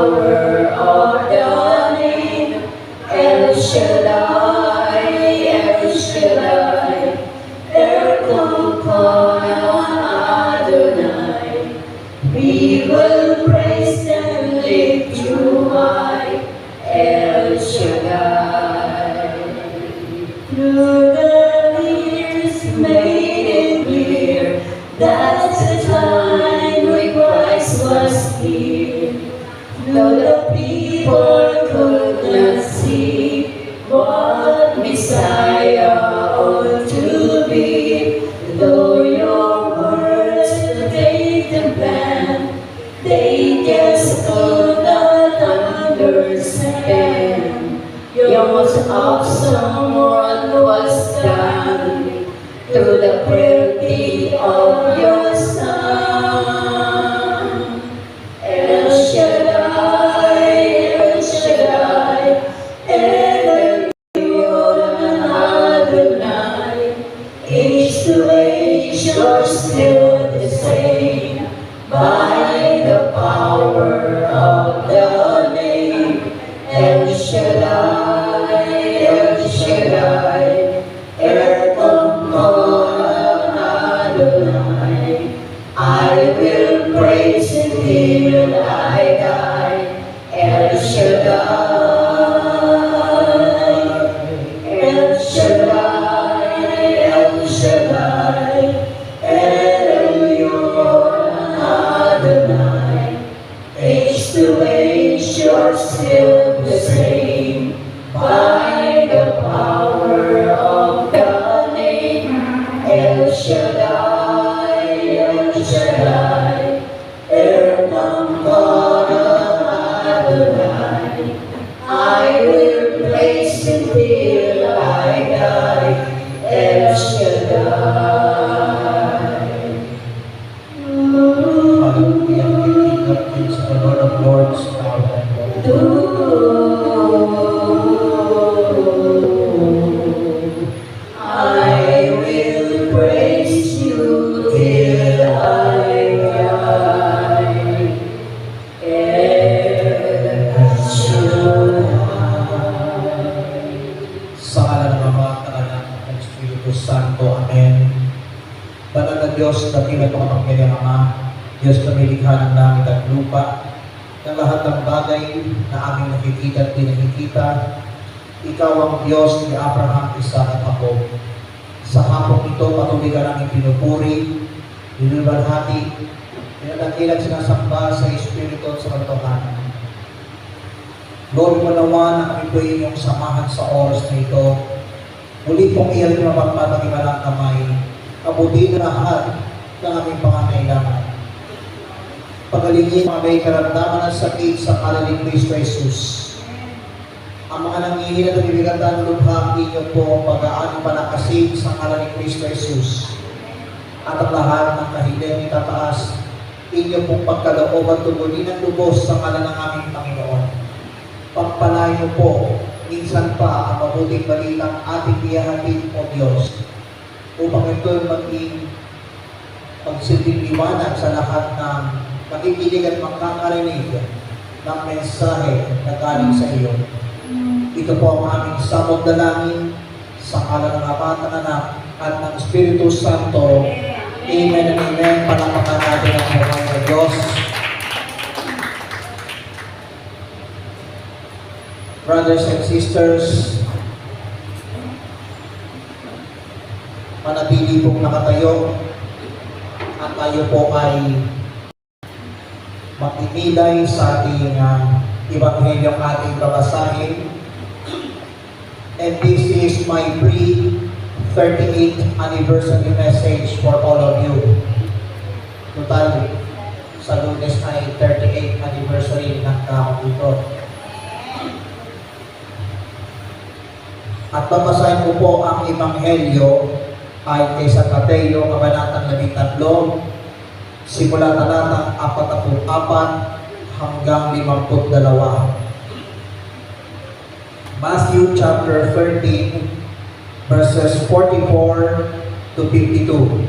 power of the name El Shaddai, El Shaddai, Elkokono Adonai. We will praise and lift you high, El Shaddai. Through the years made it clear that's the time when Christ was here. Though the people could not see what Messiah ought to be, though your words would take them plan, they just could not understand. Your most awesome word was done through the frailty of your Son. El Shaddai, El Shaddai, El Adonai. Age to age, you're still the same, by the power of the name El Shaddai, El Shaddai, Adonai. I will praise until I die, El Shaddai, El Shaddai, El Shaddai, Adonai. Age to age, you're still the same, by the power of the name El Shaddai, El Shaddai, Adonai. I will praise until I die, El Shaddai. Hallelujah. We King of Kings and the Lord of Lords, now and I will praise you till I die. El Shaddai. sa ngalan ng Ama, at ng Anak, at ng Espiritu Santo. Amen. Banal na Diyos, dakilang makapangyarihang Ama, Diyos na may likha ng langit at lupa, ng lahat ng bagay na aming nakikita at di nakikita, Ikaw ang Diyos ni Abraham, Isaac at Jacob. Sa hapong ito, patuloy ka namin pinupuri, niluwalhati, pinadakilang sinasamba sa Espiritu at sa katotohanan. Lord, manawa na kami po inyong samahan sa oras na ito. Muli pong iyan yung mapagpatakimalang kamay, kabuti na lahat ng aming pangangailangan. Pagalingin mga may karamdaman ng sakit sa ngalan ni Kristo Jesus. Ang mga nanghihina at bibigatan ng lubha, inyo po ang pag-aano panakasin sa ngalan ni Kristo Jesus. At ang lahat ng kahiling itataas, inyo pong pagkaloob at tumunin ng lubos sa ngalan ng aming Panginoon. Pagpalain mo po, minsan pa ang mabuting balitang ating ihahatid o Diyos, upang ito'y maging pagsilbing liwanag sa lahat ng nakikinig at makakarinig ng mensahe na galing sa iyo. Ito po ang aming samot dalangin sa ngalan ng Ama at ng Anak at ng Espiritu Santo. Amen and amen. Palakpakan natin ang buhay ng Diyos. Brothers and sisters, manatili pong nakatayo at tayo po ay makinilay sa ating Ebanghelyong ating babasahin. And this is my pre-38th anniversary message for all of you. Total, sa Lunes ay 38th anniversary ng taong ito. At babasahin ko po ang Ebanghelyo ay kay San Mateo, Kabanatang 13, simula talatang 44 hanggang 52. Matthew chapter 13, verses 44 to 52.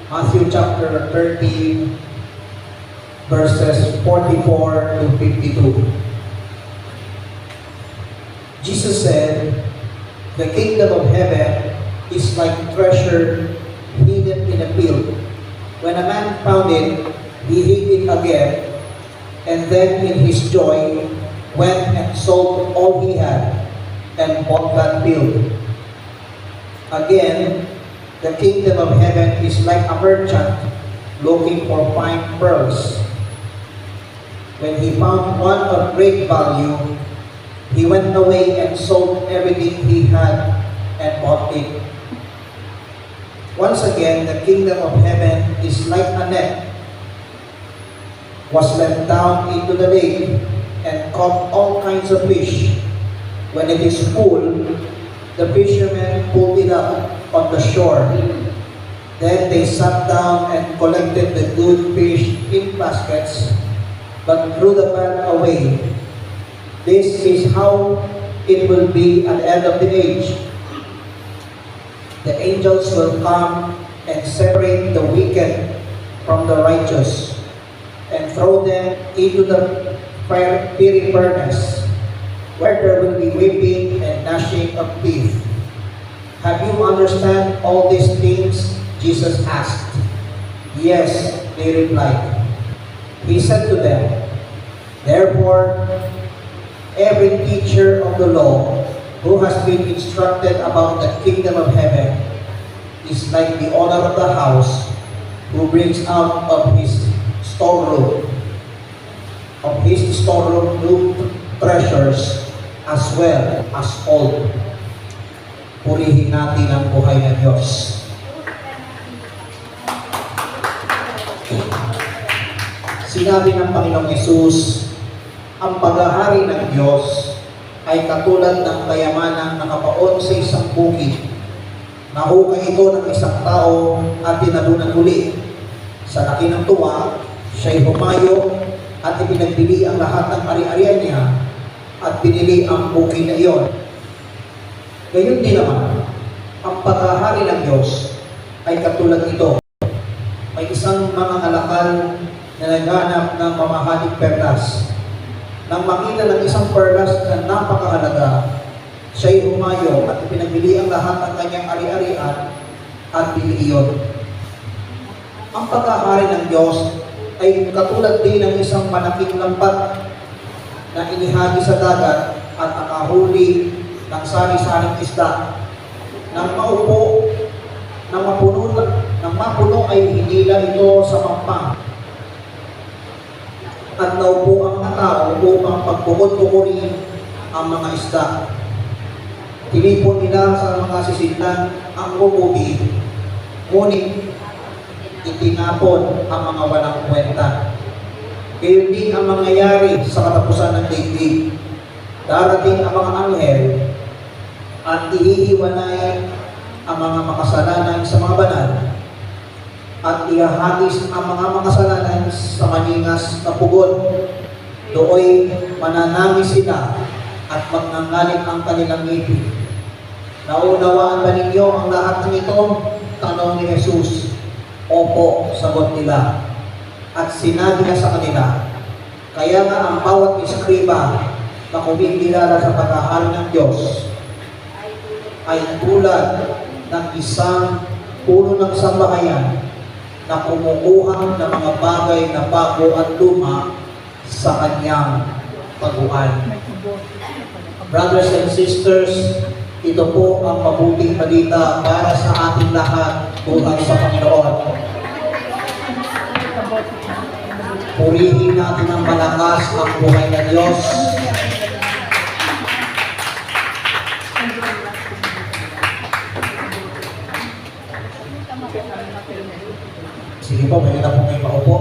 Matthew chapter 13, verses 44 to 52. Jesus said, "The kingdom of heaven is like treasure hidden in a field. When a man found it, he hid it again, and then in his joy went and sold all he had and bought that field." Again, the kingdom of heaven is like a merchant looking for fine pearls. When he found one of great value, he went away and sold everything he had and bought it. Once again, the kingdom of heaven is like a net was let down into the lake and caught all kinds of fish. When it is full, the fishermen pulled it up on the shore. Then they sat down and collected the good fish in baskets, but threw the bad away. This is how it will be at the end of the age. The angels will come and separate the wicked from the righteous and throw them into the fiery furnace, where there will be weeping and gnashing of teeth. Have you understand all these things? Jesus asked. Yes, they replied. He said to them, therefore, every teacher of the law who has been instructed about the kingdom of heaven is like the owner of the house who brings out of his storeroom new treasures as well as old. Purihin natin ang buhay ng Diyos. Sinabi ng Panginoong Hesus, ang paghahari ng Diyos ay katulad ng kayamanang nakapaon sa isang bukid. Nahukay ito ng isang tao at tinalunan uli. Sa laki ng tuwa, siya'y humayo at ipinagbili ang lahat ng ari-arian niya at binili ang bukid na iyon. Gayon din naman, ang paghahari ng Diyos ay katulad ito. May isang mga kalakal na naghanap ng mamahaling perlas. Nang makita ng isang perlas na napakahalaga, siya'y humayo at pinagbili ang lahat ng kanyang ari-arian at binili iyon. Ang paghahari ng Diyos ay katulad din ng isang malaking lambat na inihagi sa dagat at nakahuli ng sari-saring isda. Nang mapuno ay hinila ito sa pampang. At naupo ang mga tao upang pagpukod-pukurin ang mga isda. Tinipon nila sa mga sisintan ang umubi, ngunit itinapon ang mga walang kwenta. Gayon din ang mangyayari sa katapusan ng daigdig. Darating ang mga anghel at ihihiwalay ang mga makasalanan sa mga banal at ihahagis ang mga makasalanan sa maningas na pugon. Dooy mananangis sila at magngangalit ang kanilang ngipin. Naunawaan ba ninyo ang lahat ng ito? Tanong ni Jesus. Opo, sagot nila. At sinabi niya sa kanila, kaya nga ang bawat iskriba na kumikilala sa paghahari ng Diyos ay tulad ng isang puno ng sambahayan na kumukuha ng mga bagay na bago at luma sa kanyang taguan. Brothers and sisters, ito po ang mabuting balita para sa ating lahat tulad sa Panginoon. Purihin natin ang malakas ang buhay ng Diyos. Sige po, pwede na po kayo maupo.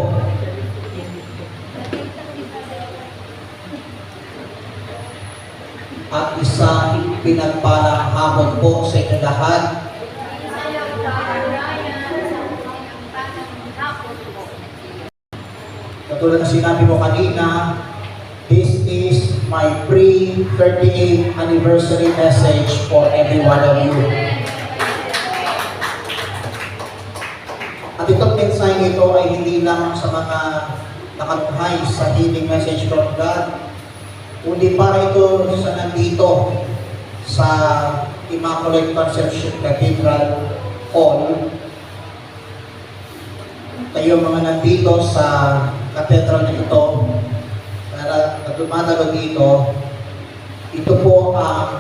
At isang pinagpalang hapon po sa inyo lahat. Katulad na sinabi mo kanina, this is my pre-38th anniversary message for every one of you. At itong mensahe ito ay hindi lang sa mga nakalunghay sa healing message from God, kundi para ito sa nandito sa Immaculate Conception Cathedral Hall. Kayo mga nandito sa cathedral na ito, na dumadalo dito, ito po ang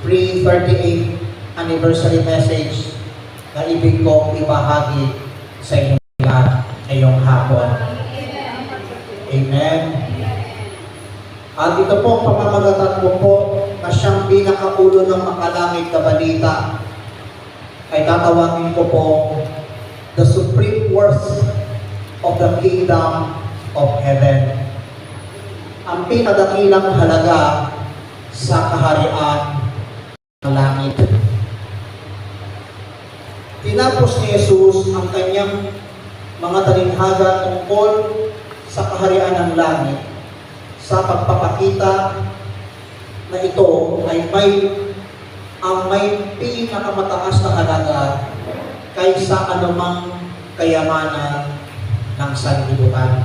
pre-38 anniversary message na ibig kong ibahagi sa inyo lahat ngayong hapon. Amen. At ito po, pamamagatan ko po na siyang pinakaulo ng makalangit na balita ay tatawagin ko po the supreme worth of the kingdom of heaven. Ang pinadakilang halaga sa kaharian ng langit. Tinapos ni Jesus ang kanyang mga talinhaga tungkol sa kaharian ng langit sa pagpapakita na ito ay may pinakamataas na halaga kaysa anumang kayamanan ng sanlibutan.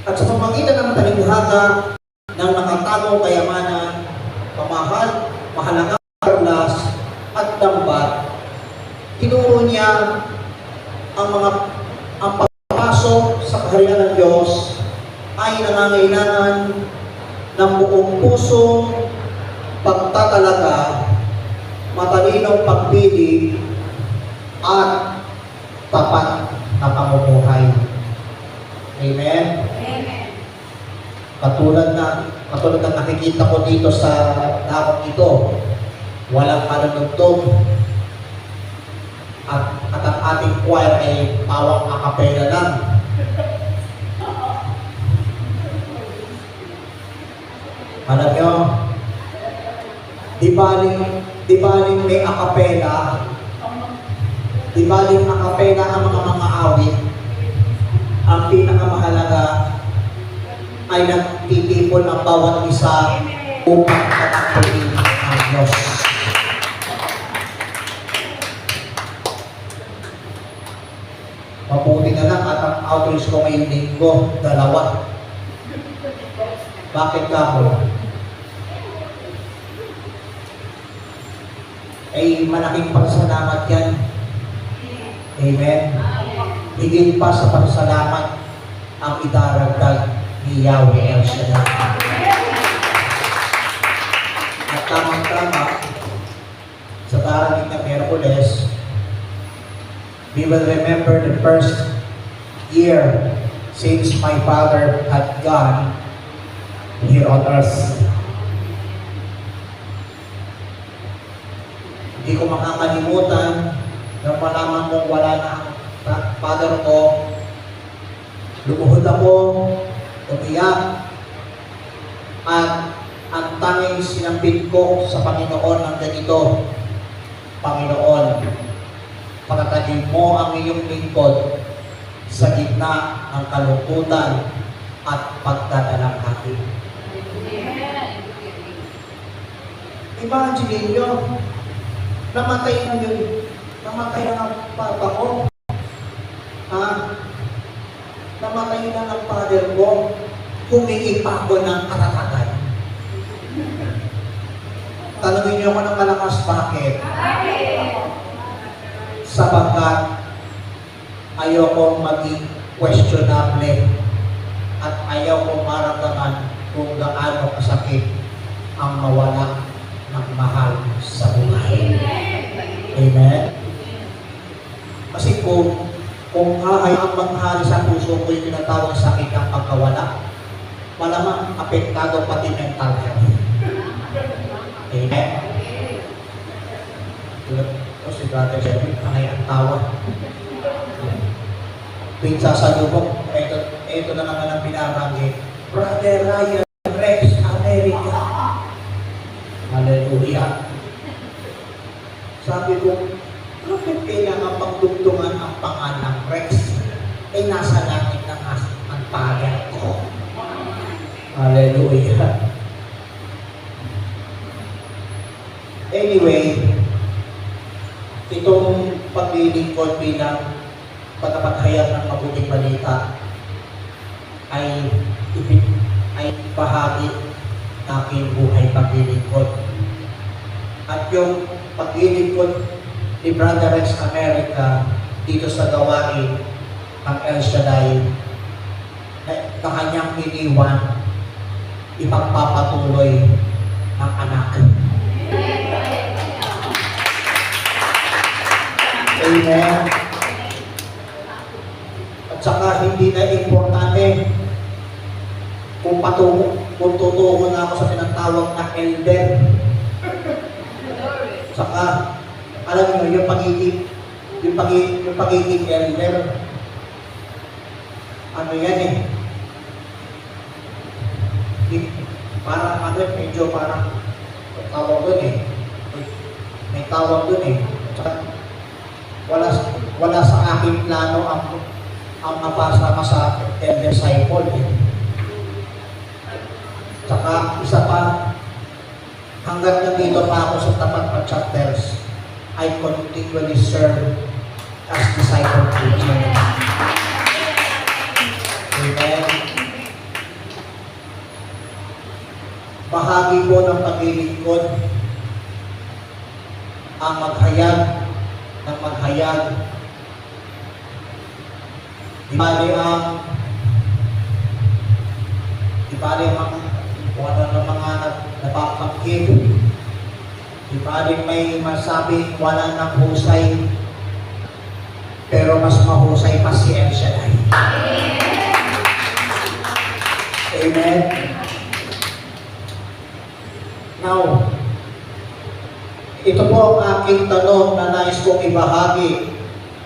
At sa pamagitan ng talinhaga ng nakatagong kayamanan, mahalagang karlas at dambat, tinuro niya ang pagpasok sa kaharian ng Diyos ay nangangailangan ng buong puso, pagtatalaga, matalinong pagpili, at tapat na pamumuhay. Amen? Amen. Katulad na nakikita ko dito sa dakong ito, walang panunugtog, at ang ating choir ay pawang akapela lang. Alam nyo, di baling may akapela, di baling akapela ang mga awit, ang pinakamahalaga ay nagtitipon ang bawat isa upang katangkulin ang Diyos. Mabuti na lang at ang outreach ko ngayong linggo, 2. Bakit ka mo? Ay malaking pasalamat yan. Amen. Higit pa sa pasalamat ang idaragdag ni Yahweh El Shaddai. At tamang-tama, sa darating na Miyerkules, we will remember the first year since my father had gone here on earth. Hindi ko makakalimutan nang malaman mong wala na ang father ko. Lumuhod ako, umiyak, at ang tanging sinampid ko sa Panginoon ng ganito, Panginoon, patatagin mo ang iyong lingkod sa gitna ng kalungkutan at pagdadalanghatin. Imagine nyo, namatay na ang papa ko. Namatay na ang father ko. Humingi pa ako ng karatagan. Tanungin niyo ako ng malakas, bakit? Sapagkat ayokong maging questionable at ayokong maramdaman kung gaano kasakit ang mawala ng mahal sa buhay. Amen? Kasi kung ang manghari sa puso ko yung tinatawag sakit ng pagkawala, malamang apektado pati mental health. Amen? O si Brother Jeremy, angay ang tawa. Tuwing sasalubong, ito na naman ang binabanggit. Brother Ryan Rex, America. Hallelujah. Sabi ko, bakit kailangan pagdugtungan ang pangalang Rex? Ay nasa langit ng ang father ko. Hallelujah. Anyway, itong paglilingkod bilang pagkapaghayag ng mabuting balita ay bahagi ng aking buhay paglilingkod. At yung paglilingkod ni Brother Rex America dito sa gawain ng El Shaddai na kanyang iniwan, ipagpapatuloy ng anak. Amen. At saka hindi na importante kung tutungo na ako sa tinatawag na elder. Saka, alam niyo, yung pagiging elder, ano yan eh, parang medyo parang tawag doon eh. May tawag doon eh. Saka, wala sa aking plano ang mapasama sa elder disciple eh. Saka isa pa, hanggang nandito pa ako sa tapat pa chapters, I continually serve as disciple preacher. Amen. Bahagi po ng paglilingkod ang maghayag ng maghayag. Di bali ang kung ano ng mga napapakit. Di bali may masabi wala ng husay, pero mas mahusay pa si El Shaddai. Amen. Now, ito po ang aking tanong na nais kong ibahagi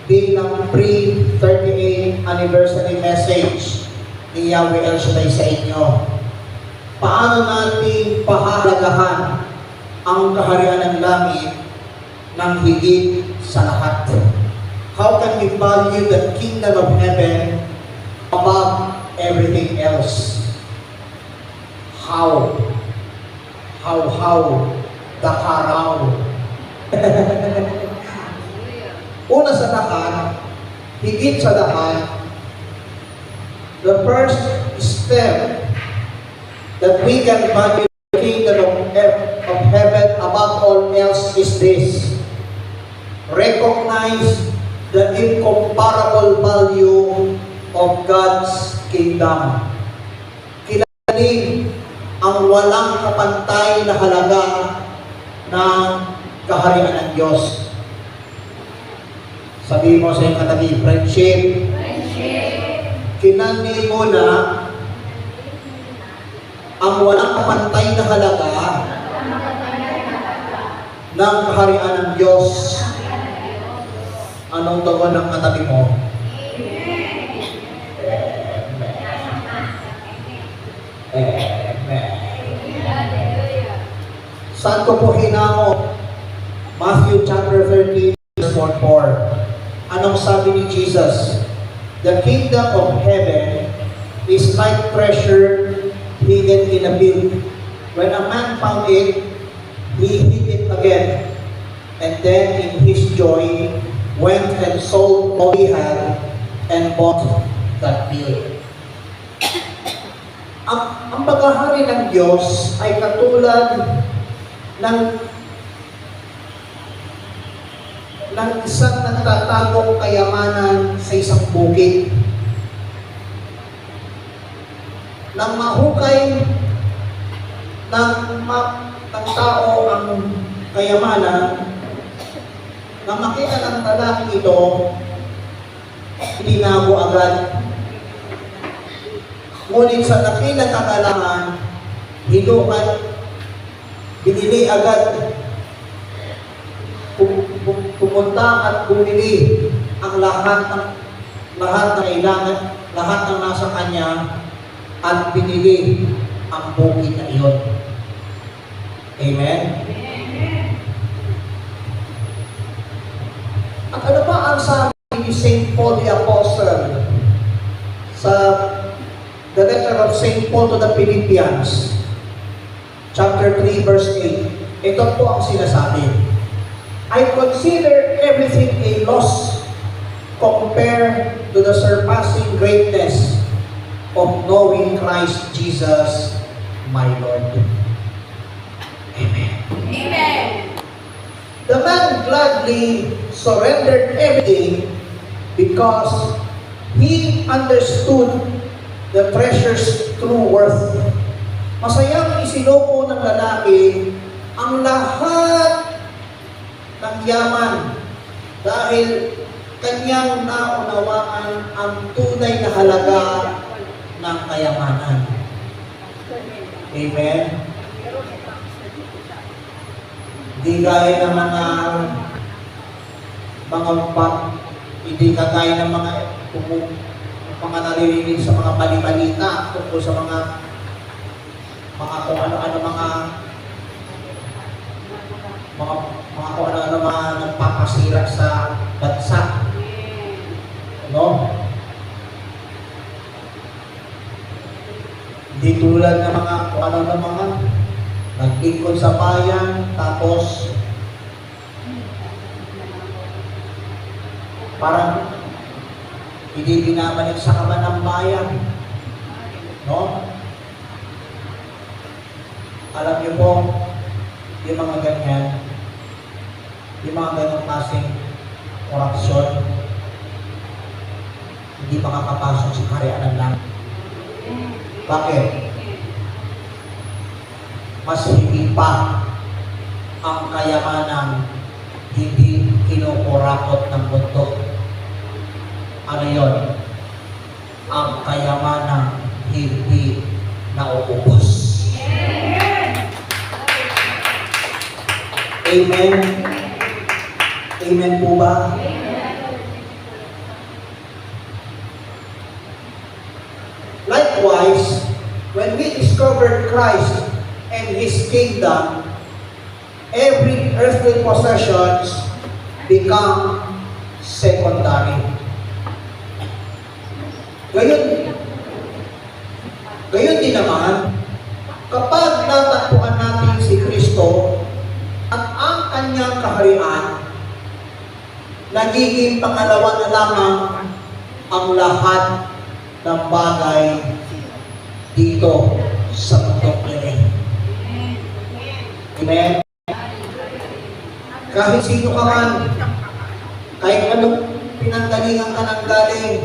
bilang pre-38 anniversary message ni Yahweh El Shaddai sa inyo. Paano natin pahalagahan ang kaharian ng langit ng higit sa lahat? How can we value the kingdom of heaven above everything else? How? The haraw. Una sa lahat, higit sa lahat, the first step that we can value the kingdom of heaven above all else is this: recognize the incomparable value of God's kingdom. Kilalanin ang walang kapantay na halaga ng kaharian ng Diyos. Sabihin mo sa iyong katabi, friendship. Kilalanin mo na ang walang kapantay na halaga ng kaharian ng Diyos. Anong tugon ng katabi mo? Saan ko po hinango? Matthew chapter 13, verse 4. Anong sabi ni Jesus? The kingdom of heaven is like treasure hidden in a field. When a man found it, he hid it again. And then in his joy, went and sold all he had and bought that field. Ang paghahari ng Diyos ay katulad ng isang nagtatagong kayamanan sa isang bukid. Nang mahukay ng tao ang kayamanan, nang makita ng lalaki ito, itinago agad. Ngunit sa dakilang kakalangan, hinukat, binili agad, pumunta at bumili ang lahat ng kailangan, lahat ng nasa kanya, at binili ang bukid na iyon. Amen? At ano pa ang sabi ni St. Paul the Apostle sa the letter of St. Paul to the Philippians, chapter 3, verse 8. Ito po ang sinasabi: I consider everything a loss compare to the surpassing greatness of knowing Christ Jesus, my Lord. Amen. Amen. The man gladly surrendered everything because he understood the treasure's true worth. Masayang isinuko ng lalaki ang lahat ng yaman dahil kanyang naunawaan ang tunay na halaga ng kayamanan. Amen? Hindi gaya ng hindi kagaya ng mga naririnig sa mga balibalita tungkol sa mga kung ano-ano kung ano-ano mga nagpapasira sa bansa. No? Hindi tulad ng mga kung ano-ano mga naglingkod sa bayan, tapos parang hindi binabalik sa kaban ng bayan. No? Alam niyo po, yung mga ganyan, yung mga ganong klaseng korupsyon, hindi makakapasok sa kaharian ng langit. Bakit? Mas hindi pa ang kayamanan hindi kinukurakot ng mundo. Ano yun? Ang kayamanan hindi nauubos. Amen? Amen po ba? Likewise, when we discovered Christ and His kingdom, every earthly possessions become secondary. Gayon din naman, kapag natagpuan natin si Kristo at ang kanyang kaharian, nagiging pangalawa na lamang ang lahat ng bagay dito sa mundong ini. Amen? Kahit sino ka man, kahit anong pinanggalingan ka ng galing,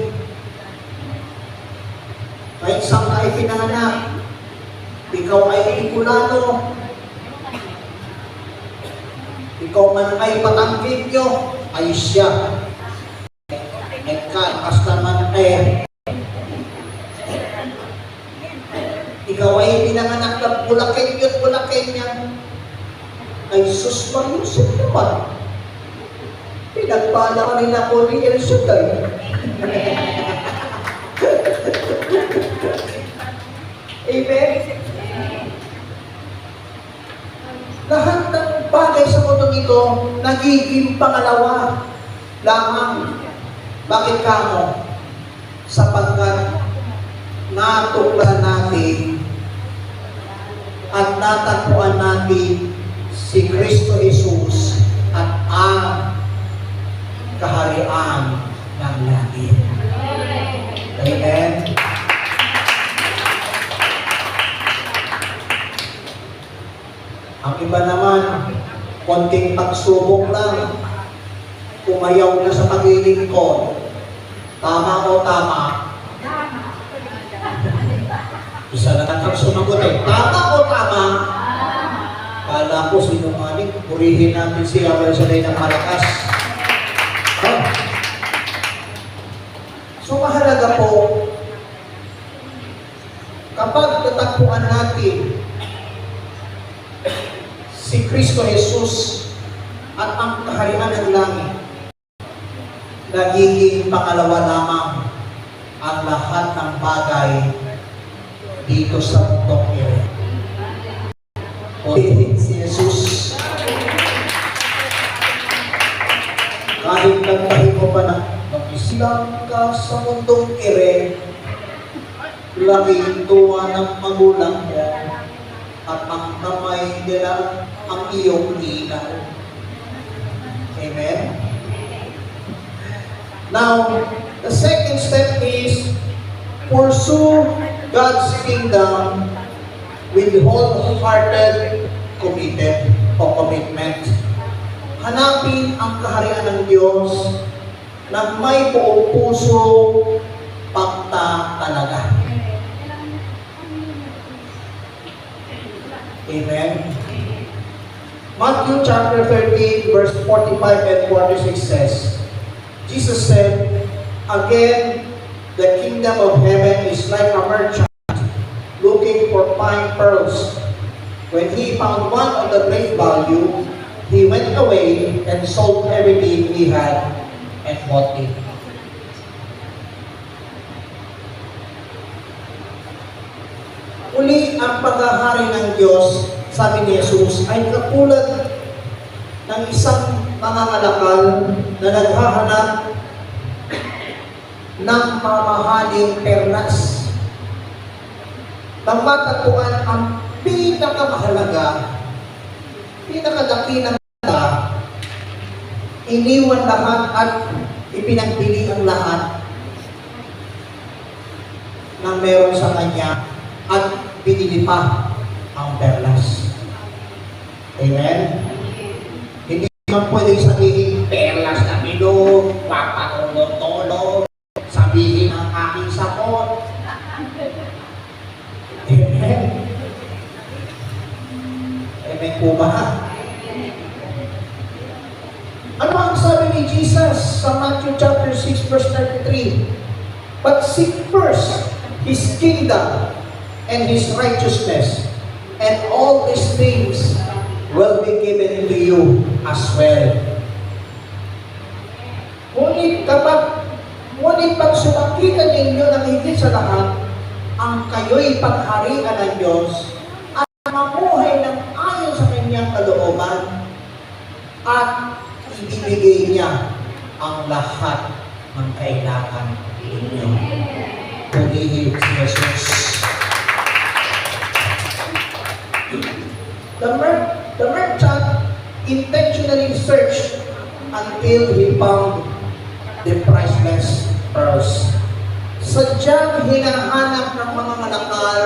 kahit saan ka ipinanganak, ikaw ay Bicolano, ikaw man ay Batangueño, ay siya. Basta man ikaw ay pinanganak na Bulakenyo at Bulakenya, ay sus Mariusip naman. Pinagpala ka nila ko ni El Suday. Amen? Lahat ng bagay sa mundo ito nagiging pangalawa lamang. Bakit kamo? Sapagkat natukla natin at natagpuan natin si Kristo Jesus at ang kaharian ng langit. Amen? Ang iba naman, konting pagsubok lang, umayaw na sa paglilingkod. Tama o tama? Isa na ang sumagot eh. Tama o tama? Kala ko sinungaling, purihin natin siya para sa ng malakas. So mahalaga po, kapag natagpuan natin si Kristo Jesus at ang kaharian ng langit, nagiging pangalawa lamang ang lahat ng bagay dito sa mundong ito. O si Jesus, kahit nagtahin mo pa na mag-islang ka sa mundong ire, laking tuwa ng magulang mo at ang kamay nila ang iyong ilaw. Amen? Now, the second step is pursue God's kingdom with wholehearted commitment. Hanapin ang kaharian ng Diyos na may buong puso pagtatalaga. Amen. Matthew chapter 13 verse 45 and 46 says, Jesus said, "Again, the kingdom of heaven is like a merchant looking for fine pearls. When he found one of the great value, he went away and sold everything he had and bought it." Uli, ang paghahari ng Diyos, sabi ni Jesus, ay katulad ng isang mangangalakal na naghahanap ng mamahaling perlas. Nang matatuan ang pinakamahalaga, pinakadakilang halaga, iniwan lahat at ipinagbili ang lahat na meron sa kanya at pinili pa ang perlas. Amen? Hindi naman pwede sabihin, perlas na bilog, papatulog-tulog, sabihin ang aking sapot. Amen? Amen po ba? Ano ang sabi ni Jesus sa Matthew chapter 6 verse 33? "But seek first His kingdom and His righteousness, and all these things will be given to you as well." Ngunit pag sumakitan ninyo ng higit sa lahat, ang kayo'y pagharian ng Diyos at mamuhay ng ayon sa kanyang kalooban at ibibigay niya ang lahat ng kailangan ninyo. Purihin si Jesus. The merchant intentionally searched until he found the priceless pearls. Sadyang hinahanap ng mga manakal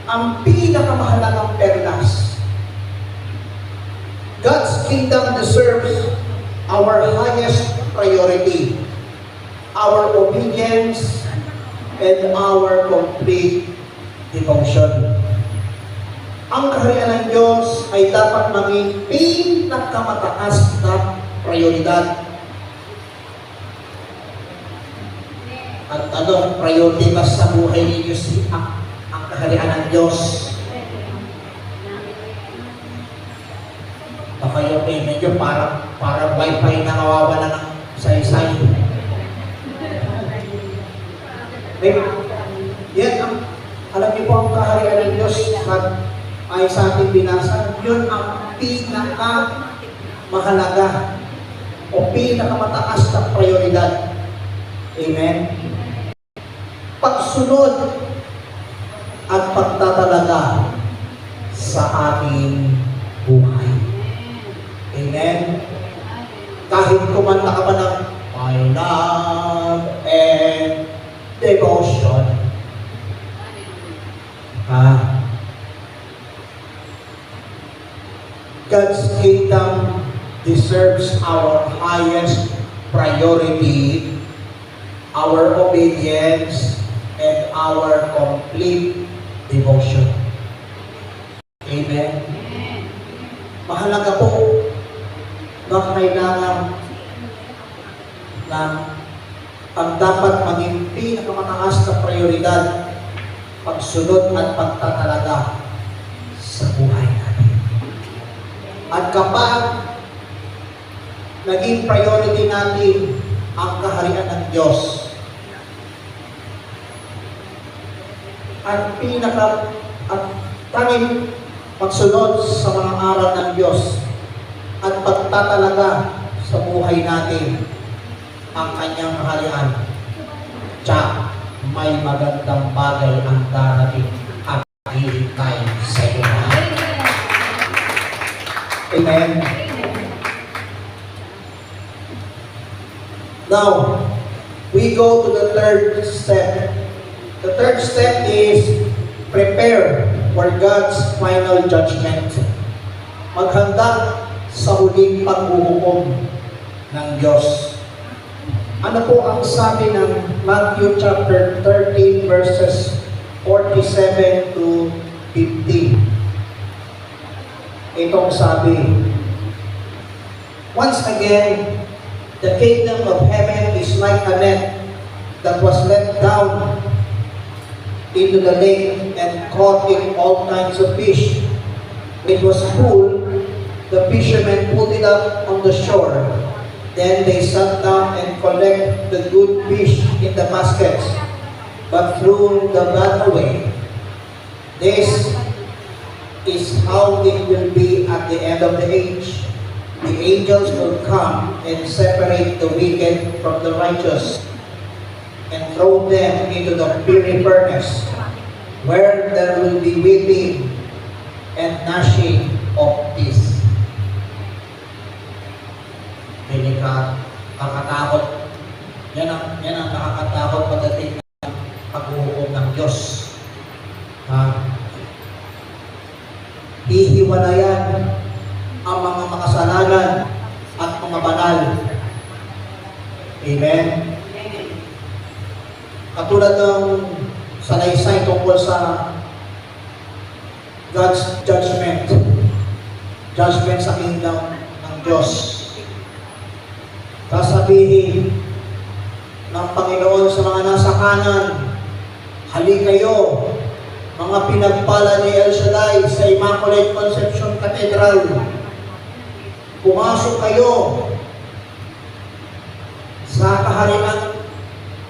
ang pinakamahalagang perlas. God's kingdom deserves our highest priority, our obedience, and our complete devotion. Ang kaharian ng Diyos ay dapat maging pinakamataas na prioridad. At anong priority ba sa buhay ninyo ang kaharian ng Diyos? Baka yung payment nyo parang wifi na nawawala ng saysay. Yan alam niyo po ang kaharian ng Diyos ay sa ating binasa, yun ang mahalaga o pinakamataas na prioridad. Amen? Pagsunod at pagtatalaga sa ating buhay. Amen? Kahit kumanta ka ba ng my love and devotion, God's kingdom deserves our highest priority, our obedience, and our complete devotion. Amen? Mahalaga po na kailangan na ang dapat maging pinakamataas na prioridad, pagsunod at pagtatalaga sa buhay natin. At kapag naging priority natin ang kaharian ng Diyos, at tanging pagsunod sa mga aral ng Diyos at pagtatalaga sa buhay natin ang kanyang kaharian, tiyak may magandang bagay ang darating at hihintay sa iyo. Amen. Now, Now, we go to the third step. The third step is prepare for God's final judgment. Maghanda sa huling paghuhukom ng Diyos. Ano po ang sabi ng Matthew chapter 13 verses 47 to 50? Itong sabi, once again, the kingdom of heaven is like a net that was let down into the lake and caught in all kinds of fish. It was full. The fishermen pulled it up on the shore. Then they sat down and collected the good fish in the baskets, but threw the bad away. This is how it will be at the end of the age. The angels will come and separate the wicked from the righteous and throw them into the fiery furnace, where there will be weeping and gnashing of teeth. Hindi ka kakatakot. Yan ang nakakatakot pagdating ng paghuhukom ng Diyos. Hihiwalayan ang mga makasalanan at mga banal. Amen? Katulad ng salaysay tungkol sa God's judgment. Judgment sa kingdom ng Diyos. Sasabihin ng Panginoon sa mga nasa kanan, hali kayo, mga pinagpala ni El Shaddai sa Immaculate Conception Cathedral. Pumasok kayo sa kaharian,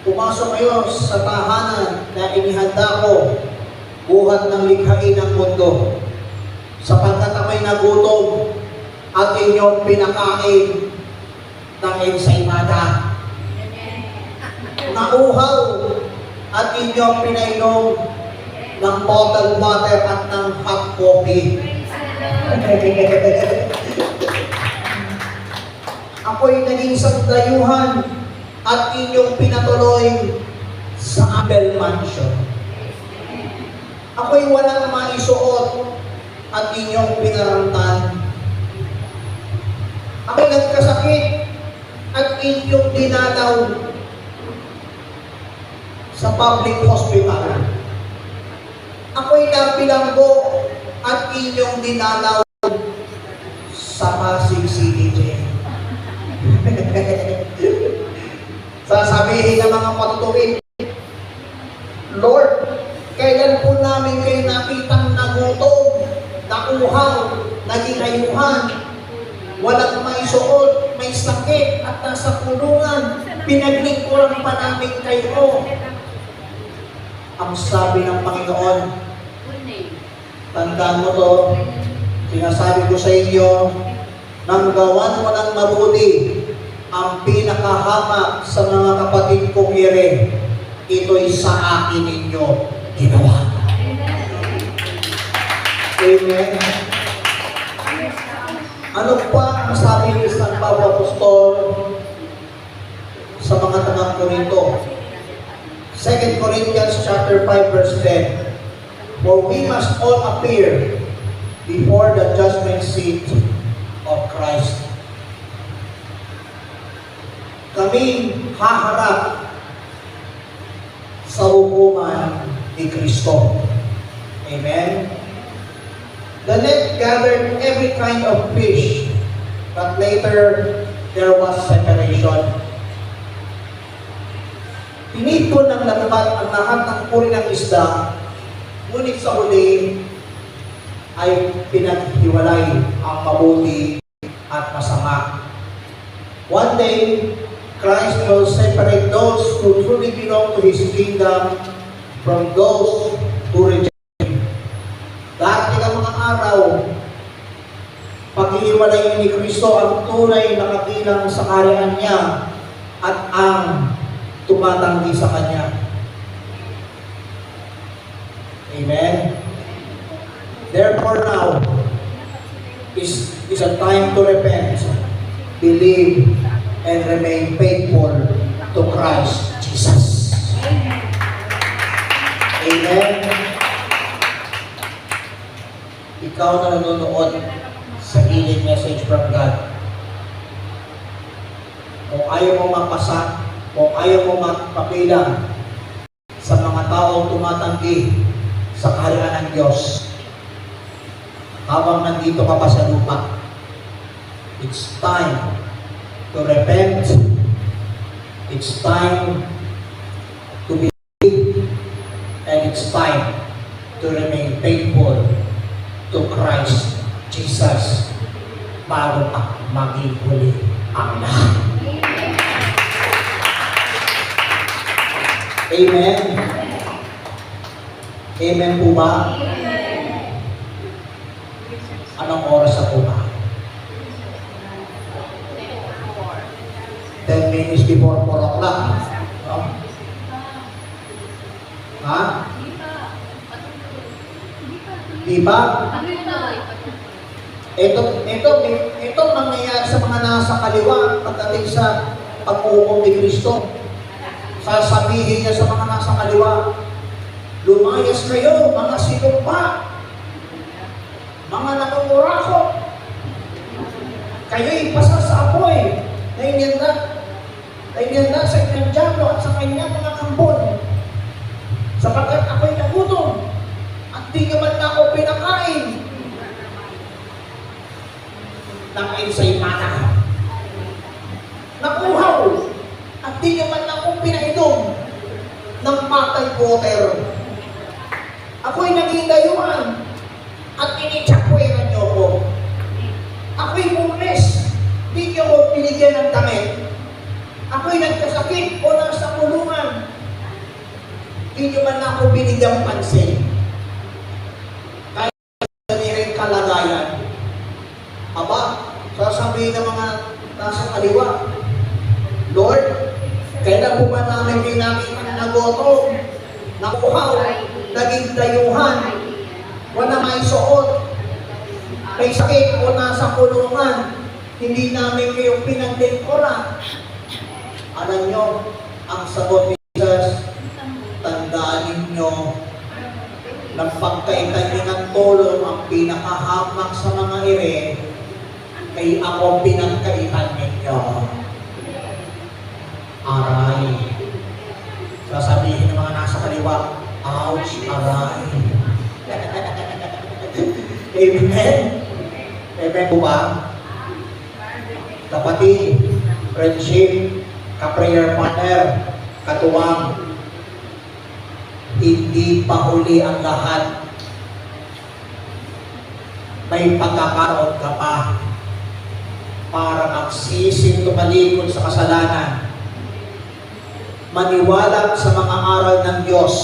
pumasok kayo sa tahanan na inihanda ko, buhat ng likhain ng mundo, sapagkat ako'y nagutom at inyong pinakain ng ensaymada. Nauhaw at inyong pinainom ng bottled water at ng hot coffee. Ako'y naging sandayuhan at inyong pinatuloy sa Abel Mansion. Ako'y walang maisuot at inyong pinaramtan. Ako'y nagkasakit at inyong dinalaw sa public hospital. Ako'y nabilanggo at inyong dinalaw sa Pasig City Jail. Sasabihin ng mga matutuwid, Lord, kailan po namin kayo nakitang nagutom, nauhaw, nagikayuhan, walang may suot, may sakit at nasa kulungan, pinaglingkuran pa namin kayo. Ang sabi ng Panginoon, tandaan mo to, sinasabi ko sa inyo, nang gawan mo ng mabuti, ang pinakahama sa mga kapatid kong ire, ito'y sa akin ninyo ginawa. Amen. Ano pa ang sabi ni San Pablo Apostol sa mga taga-Korinto? 2 Corinthians chapter 5 verse 10. For we must all appear before the judgment seat of Christ. Kami haharap sa hukuman ni Kristo. Amen? The net gathered every kind of fish, but later there was separation. Tinipon ng lambat ang lahat ng uri ng isda, ngunit sa huli ay pinaghiwalay ang mabuti at masama. One day, Christ will separate those who truly belong to His kingdom from those who reject Him. Dahil ang mga araw, paghihiwalay ni Kristo ang tunay na kabilang sa kaharian niya at ang tumatanggi sa Kanya. Amen? Therefore now is a time to repent, believe, and remain faithful to Christ Jesus. Amen. Ikaw na nanonood sa healing message from God. Kung ayaw mo mapasa, kung ayaw mo magpapilang sa mga taong tumatanggi sa kaharian ng Diyos, habang nandito ka pa sa lupa, it's time to repent. It's time to believe. And it's time to remain faithful to Christ Jesus bago pa maging huli ang lahat. Amen. Amen po ba? Anong oras na po ba? 10 minutes before 4 o'clock. No? Ha? Di ba? Ito mangyayari sa mga nasa kaliwa pagdating sa pag-uukom ni Kristo. Sasabihin niya sa mga nasa kaliwa, lumayas kayo, mga sinumpa, mga nangungurakot. Kayo'y pasa sa apoy. Nainyan sa inyong dyablo at sa kanyang mga kambon. Sapagkat ako'y nagutom at di naman na ako pinakain. Nakain sa imana. Nakuhaw at di naman na akong pinainom ng matay water. Ako'y naging dayuhan at initsakweran niyo ko. Ako'y homeless, di niyo ko binigyan ng damit. Ako'y nagkasakit o nasa kulungan, di niyo man ako binigyan pansin. Kahit sa niring kalagayan, aba, sasabihin ng mga nasa kaliwa, Lord, kailan po ba namin pinakita na nagoto, nakuhaw, naging dayuhan, wala may suot, may sakit o nasa kulungan, hindi namin kayo pinagdekora. Alam nyo, ang sagot ni Jesus, tandaan ninyo, ng pagkaitan niyo ng tulong ang pinakahamak sa mga ire, kay ako pinagkaitan ninyo. Aray. Sasabihin ng mga nasa kaliwa, ouch, aray. Amen? Amen po ba? Kapatid, friendship, ka-prayer partner, katuwang, hindi pa huli ang lahat. May pagkakaroon ka pa para magsising tumalikod sa kasalanan, maniwala sa mga aral ng Diyos,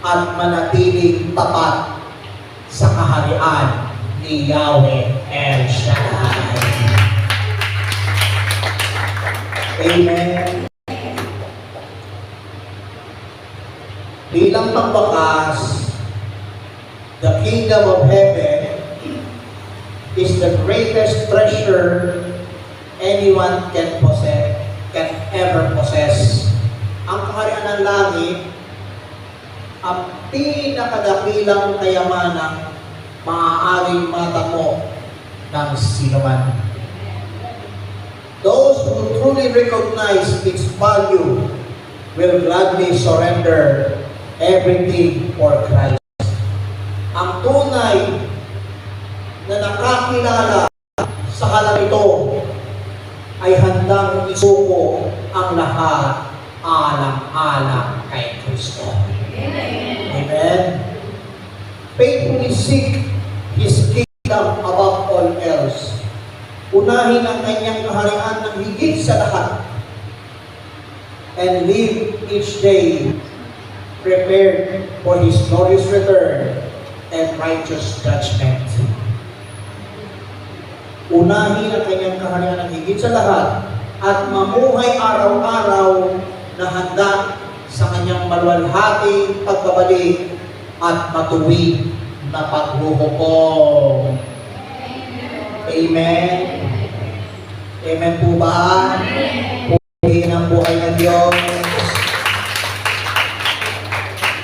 at manatiling tapat sa kaharian ni Yahweh El Shaddai. Amen. Bilang pangwakas, the kingdom of heaven is the greatest treasure anyone can ever possess. Ang kaharian ng langit, ang pinakadakilang kayamanang maaaring matamo ng sinuman. Those who truly recognize its value will gladly surrender everything for Christ. Ang tunay na nakakilala sa halang ito ay handang isuko ang lahat alang-alang kay Kristo. Amen. Faithfully seek His kingdom above all else. Unahin ang kanyang kaharian ng higit sa lahat. And live each day prepared for His glorious return and righteous judgment. Unahin ang kanyang kaharian ng higit sa lahat at mamuhay araw-araw na handa sa kanyang maluwalhating pagbabalik at matuwid na paghuhukom. Amen. Amen po ba? ng buhay ng Diyos.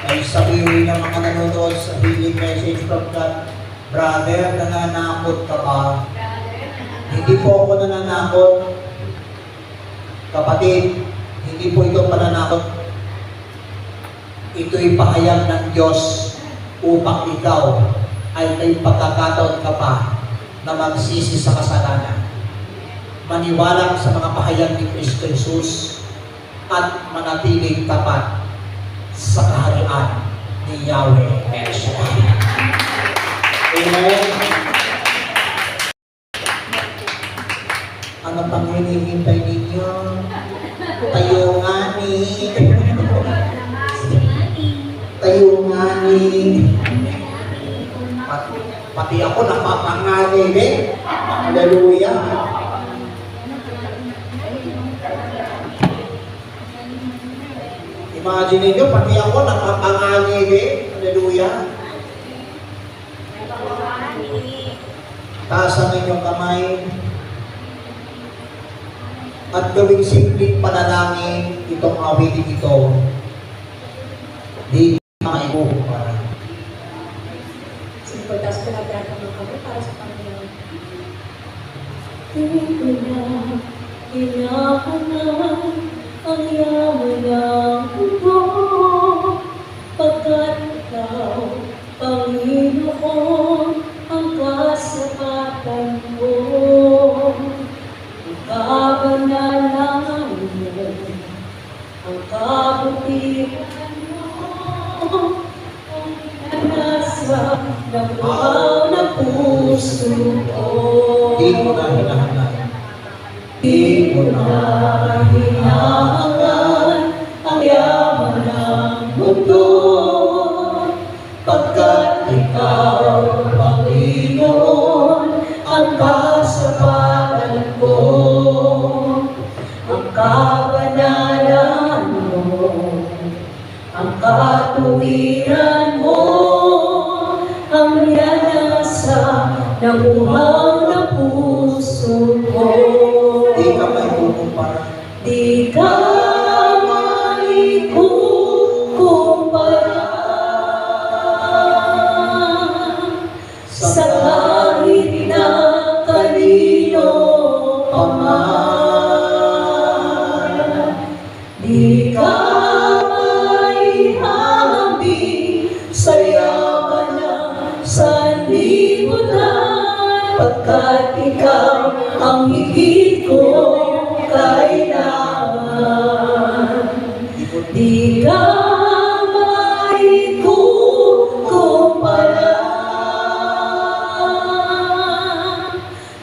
Ay sabihin ng mga nanonood sa healing message from God, brother, nananakot ka ba? Hindi po ako nananakot. Kapatid, hindi po ito pananakot. Ito'y pahayag ng Diyos upang ikaw ay may pagkakataon ka pa na magsisi sa kasalanan. Maniwala sa mga pahayag ni Kristo Jesus at manatiling tapat sa kaharian ni Yahweh Eshua. Amen. Ano pang hinihintay ninyo? Tayo nga ni. Tayo nga ni. Pati ako napapangani din. Hallelujah. Imagine niyo, pati ako napapangani din. Hallelujah. Taasan ninyong kamay. At gawing simpleng panalangin itong awitin ito. Di maibubukan. Simple, tapos pinagdaan naman kami para sa Panginoon. Hindi na hinahanap ang yaman ng mundo, pagkat ikaw, Panginoon, ang kasapatan ko. Ang kabanalan mo, ang kabutihan mo, ang nasa nabuhaw na puso ko. Di mo na hinahanap. Di mo na hinahangan ang yaman ng mundo, pagkat ikaw, Panginoon, ang kasapatan ko. Ang kabanalan mo, ang katuwiran mo, ang nasa nabuhaw na puso ko. Di ka maikukumpara. Di ka maikukumpara sa kahit na kanino pa man. Di ka maihambing sa yaman ng sanlibutan, pagkat ikaw ang higit ko kailangan. Di ka maikukumpara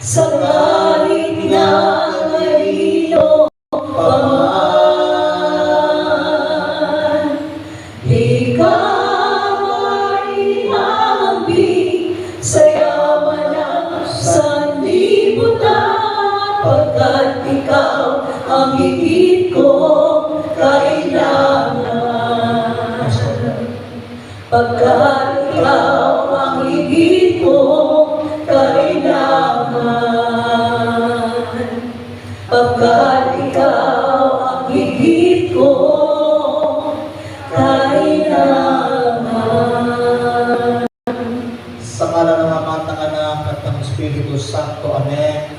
sa kahit na kanino pa man. Di ka maihambing sa yaman ng sanlibutan, pagkat ikaw ang higit ko kailangan. Pagkat ikaw ang higit ko kailangan. Pagkat ikaw ang higit ko kailangan. Sa ngalan ng Ama at ng Anak at ng Espiritu Santo. Amen.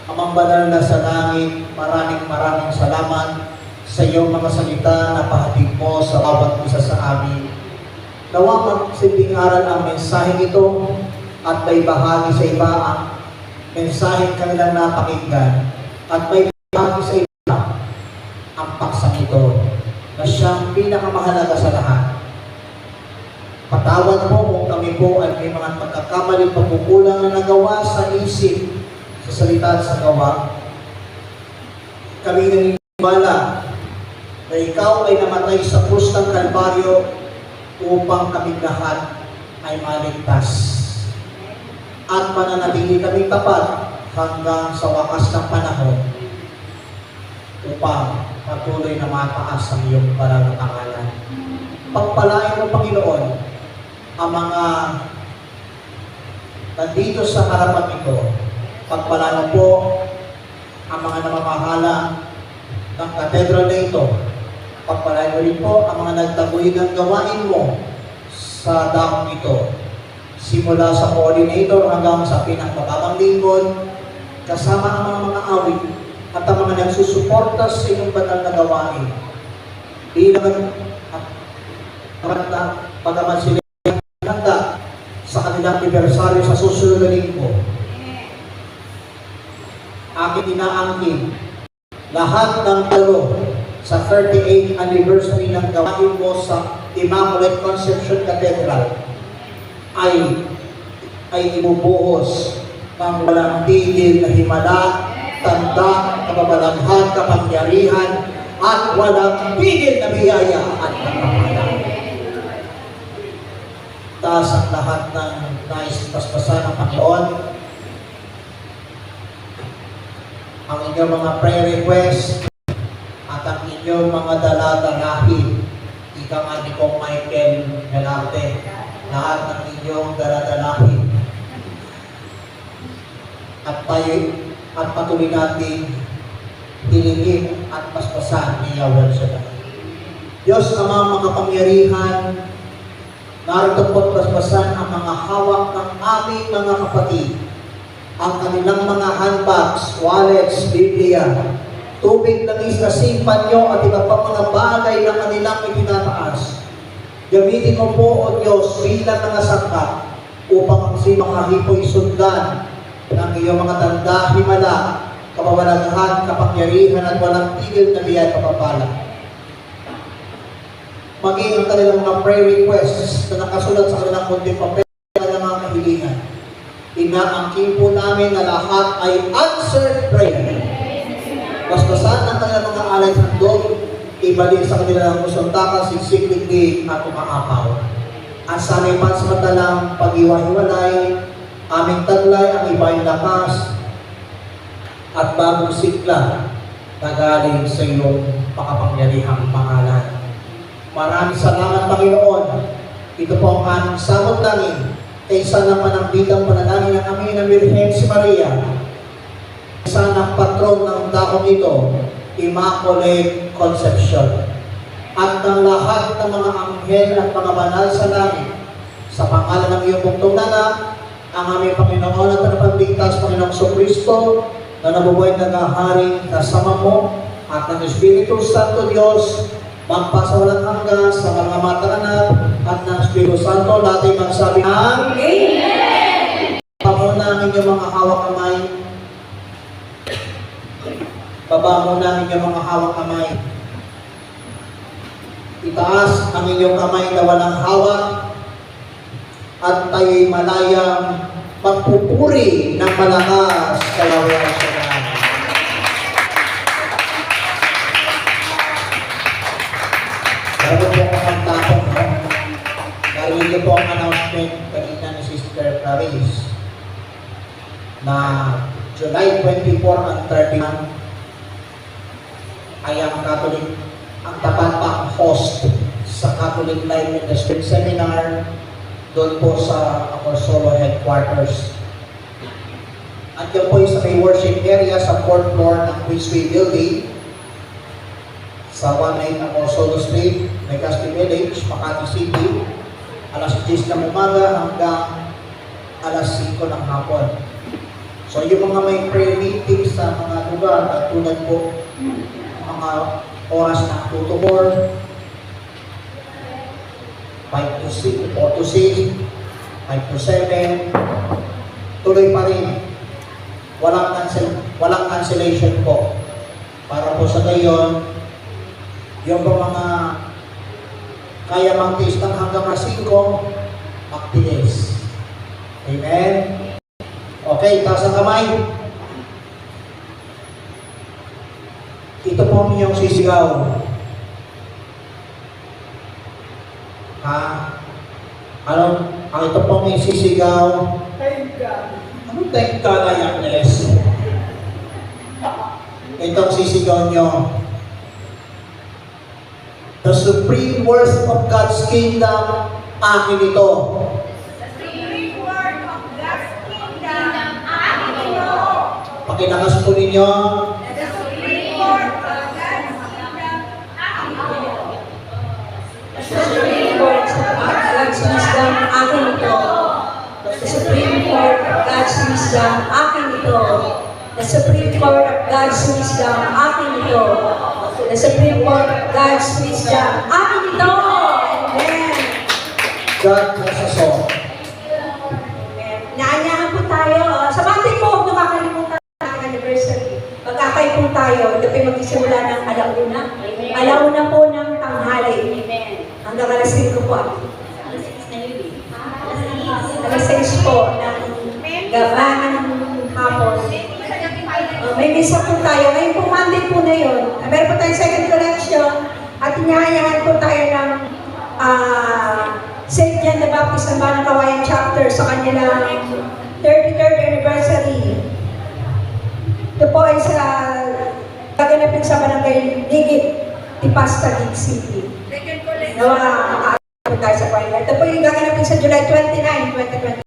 Amang banal na sa langit, maraming salamat sa iyong mga salita na pahatid mo sa bawat isa sa amin. Nawa magsilbing aral ang mensaheng ito at may bahagi sa iba ang mensaheng kanilang napakinggan at may bahagi sa iba ang paksang ito na siyang pinakamahalaga sa lahat. Patawad mo kung kami po ay may mga pagkakamali pagkukulang na nagawa sa isip, sa salita at sa gawa. Kami naniniwala na ikaw ay namatay sa krus ng Kalbaryo upang kami lahat ay maligtas. At mananatili kami tapat hanggang sa wakas ng panahon upang patuloy na mataas ang iyong banal na pangalan. Pagpalain mo, Panginoon, ang mga nandito sa harapan ito. Pagpalain mo po ang mga namamahala ng katedral na ito. Pagpalain mo rin po ang mga nagtaguhin ng gawain mo sa dakong ito. Simula sa coordinator hanggang sa pinakababang lingkod, kasama ang mga awit at ang mga nagsusuporta sa inyong banal na gawain. Bilang pagaman sila handa sa kanilang anibersaryo sa susunod na linggo. Aking inaangkin lahat ng talo sa 38th anniversary ng gawain mo sa Immaculate Conception Cathedral ay ibubuhos ng walang tigil na himala, tanda, kababalaghan, kapangyarihan, at walang tigil na biyaya at kapakanan. Taas ang lahat ng nais paspasan ng Panginoon. Ang inyong mga prayer request at ang inyong mga dala-dalahin. Ika nga ni Kong Michael Galarte, lahat ng inyong dala-dalahin. At patuloy natin hilingin at paspasan ni Yahweh Shaddai. Diyos Ama, mga pangyarihan, narito po't paspasan ang mga hawak ng aming mga kapatid, ang kanilang mga handbags, wallets, Biblia, tubig langis na simpanyo at iba pang mga bagay na kanilang itinataas. Gamitin mo po, O Diyos, bilang mga sangka upang ang mga hipo'y sundan ng iyong mga tanda, himala, kababalaghan, kapangyarihan at walang tigil na biyaya kapapala. Maging ang kanilang mga prayer requests na nakasulat sa kanilang kunting papel ng mga kahilingan. Inaangkin po namin na lahat ay answered prayer. Basbasan ang kanilang mga alay sa handog, ibalik sa kanilang musong takas, sigsikliglig at umaapaw. Ang sanay pansamantalang pag-iwa-hiwalay, aming taglay ang iba'y lakas at bagong sikla na galing sa iyong makapangyarihang pangalan. Maraming salamat, Panginoon. Ito po ang aming samot langin kaysa ng panambitang panalangin ng aming na Birhen si Maria, kaysa ng patron ng dakong ito, Immaculate Conception, at ng lahat ng mga anghel at mga banal sa langit, sa pangalan ng iyong bugtong anak, ang aming Panginoon at Tagapagligtas, Panginoong Kristo, na nabubuhay na naghaharing kasama mo at ng Espiritu Santo Diyos, magpasawalang hanggang sa mga mata anak at ng Espiritu Santo, natin magsabi ng Amen! Baba mo namin yung mga hawak kamay. Baba mo namin yung mga hawak kamay. Itaas ang inyong kamay na walang hawak at tayo'y malayang magpupuri ng malakas sa Yahweh Shaddai. Bago po ako magtapon, narinig niyo po ang announcement kanina ni Sister Clarice na July 24 and 31 ay ang Catholic, ang tapat pa host sa Catholic Life Ministry Seminar doon po sa Apostolo Headquarters. At yun po yung sa may worship area sa 4th floor ng Queensway Building sa 19 Apostolo Street, Legazpi Village, Makati City, alas 10 ng umaga hanggang alas 5 ng hapon. So yung mga may prayer meeting sa mga lugar at tulad po mga oras ng 2 to 4, 5 to 6, 4 to 6, 5 to 7, tuloy pa rin. Walang cancellation po. Para po sa gayon, yung mga kaya magtiis ng hanggang 5, magtiis. Amen? Okay, taas ang kamay. Ito po ang inyong sisigaw. Ha? Ano? Ang ito po ang sisigaw. Thank God. Anong thank God, Agnes? Itong sisigaw nyo. The supreme worth of God's kingdom, akin ito. The supreme word of God's kingdom, akin ito. Pakinakas po ninyo. The supreme word of God's God's wisdom, akin ito. The Supreme Court of God's wisdom, akin ito. The Supreme Court of God's wisdom, akin ito. The Supreme Court of God's wisdom, akin ito. Amen. God bless us all. Naanyahan po tayo. Sa Monday po, huwag nakakalimutan ang anniversary. Mag-akay po tayo. Ito po yung magsisimula ng alauna. Alauna po ng tanghali. Hanggang alas 5 po. Alas 6 po ng gabangan hapon. May misa po tayo. Ngayon po Monday po na yun. Meron po tayong second collection at inaanyahan po tayo ng St. John the Baptist ng Banang Kawayan Chapter sa kanilang 33rd anniversary. Ito po ay sa gaganapin sa Barangay Ligit, Tipas, Taguig City. Nawa, tayo sa Kawayan. Ito po yung gaganapin sa July 29, 2020.